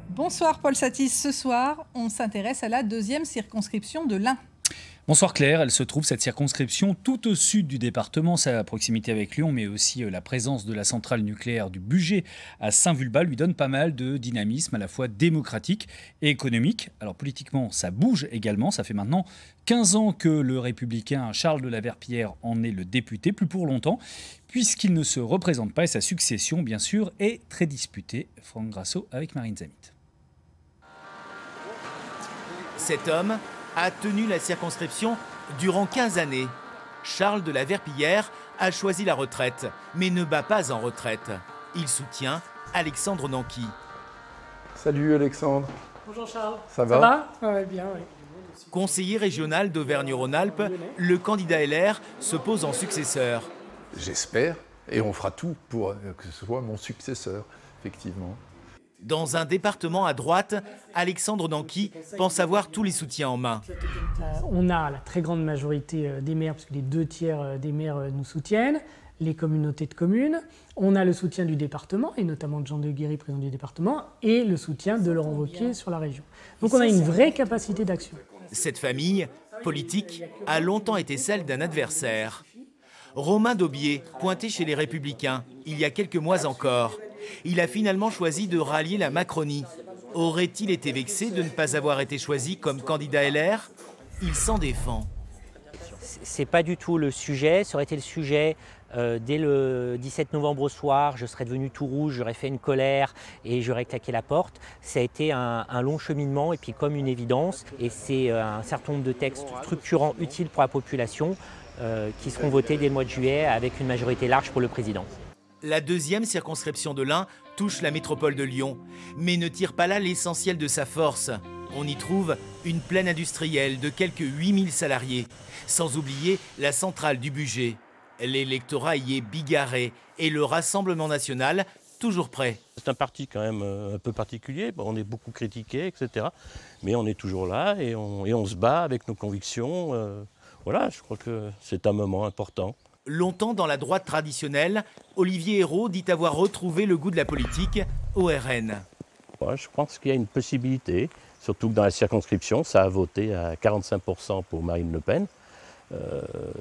Bonsoir Paul Satis. Ce soir, on s'intéresse à la deuxième circonscription de l'Ain. Bonsoir Claire, elle se trouve cette circonscription tout au sud du département, sa proximité avec Lyon, mais aussi la présence de la centrale nucléaire du Bugey à Saint-Vulbas lui donne pas mal de dynamisme à la fois démocratique et économique. Alors politiquement, ça bouge également, ça fait maintenant 15 ans que le républicain Charles de la Verpillière en est le député, plus pour longtemps, puisqu'il ne se représente pas et sa succession, bien sûr, est très disputée. Franck Grasso avec Marine Zamit. Cet homme a tenu la circonscription durant 15 années. Charles de la Verpillière a choisi la retraite, mais ne bat pas en retraite. Il soutient Alexandre Nanqui. Salut Alexandre. Bonjour Charles. Ça va? Ouais, bien, oui. Conseiller régional d'Auvergne-Rhône-Alpes, le candidat LR se pose en successeur. J'espère, et on fera tout pour que ce soit mon successeur, effectivement. Dans un département à droite, Alexandre Nanqui pense avoir tous les soutiens en main. On a la très grande majorité des maires, puisque les 2/3 des maires nous soutiennent, les communautés de communes. On a le soutien du département, et notamment de Jean de Guéry, président du département, et le soutien de Laurent Wauquiez sur la région. Donc on a une vraie capacité d'action. Cette famille politique a longtemps été celle d'un adversaire. Romain Daubier, pointé chez les Républicains, il y a quelques mois encore. Il a finalement choisi de rallier la Macronie. Aurait-il été vexé de ne pas avoir été choisi comme candidat LR? Il s'en défend. C'est pas du tout le sujet. Ça aurait été le sujet dès le 17 novembre au soir. Je serais devenu tout rouge, j'aurais fait une colère et j'aurais claqué la porte. Ça a été un long cheminement et puis comme une évidence. Et c'est un certain nombre de textes structurants utiles pour la population qui seront votés dès le mois de juillet avec une majorité large pour le président. La deuxième circonscription de l'Ain touche la métropole de Lyon, mais ne tire pas là l'essentiel de sa force. On y trouve une plaine industrielle de quelques 8000 salariés, sans oublier la centrale du Bugey. L'électorat y est bigarré et le Rassemblement national toujours prêt. C'est un parti quand même un peu particulier, on est beaucoup critiqué, etc. Mais on est toujours là et on se bat avec nos convictions. Voilà, je crois que c'est un moment important. Longtemps dans la droite traditionnelle, Olivier Hérault dit avoir retrouvé le goût de la politique au RN. Ouais, je pense qu'il y a une possibilité, surtout que dans la circonscription, ça a voté à 45% pour Marine Le Pen.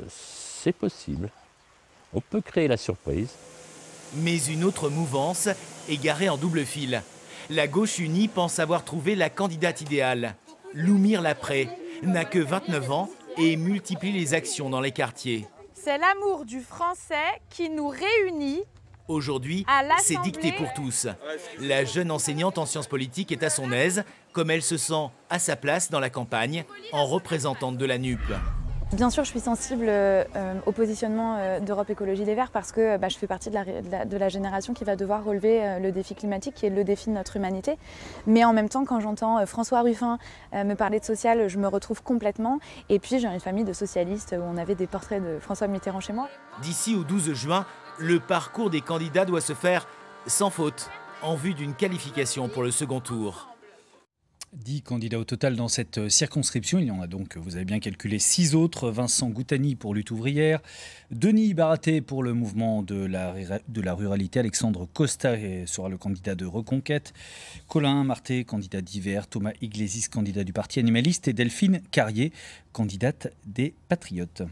C'est possible. On peut créer la surprise. Mais une autre mouvance est garée en double fil. La gauche unie pense avoir trouvé la candidate idéale. Loumire Lapré n'a que 29 ans et multiplie les actions dans les quartiers. C'est l'amour du français qui nous réunit. Aujourd'hui, c'est dicté pour tous. La jeune enseignante en sciences politiques est à son aise, comme elle se sent à sa place dans la campagne, en représentante de la NUP. Bien sûr, je suis sensible au positionnement d'Europe Écologie Les Verts parce que je fais partie de la génération qui va devoir relever le défi climatique, qui est le défi de notre humanité. Mais en même temps, quand j'entends François Ruffin me parler de social, je me retrouve complètement. Et puis, j'ai une famille de socialistes où on avait des portraits de François Mitterrand chez moi. D'ici au 12 juin, le parcours des candidats doit se faire sans faute, en vue d'une qualification pour le second tour. 10 candidats au total dans cette circonscription. Il y en a donc, vous avez bien calculé, 6 autres. Vincent Goutani pour Lutte ouvrière, Denis Baraté pour le mouvement de la ruralité, Alexandre Costa sera le candidat de Reconquête, Colin Marté, candidat d'Hiver, Thomas Iglesias, candidat du Parti animaliste et Delphine Carrier, candidate des Patriotes.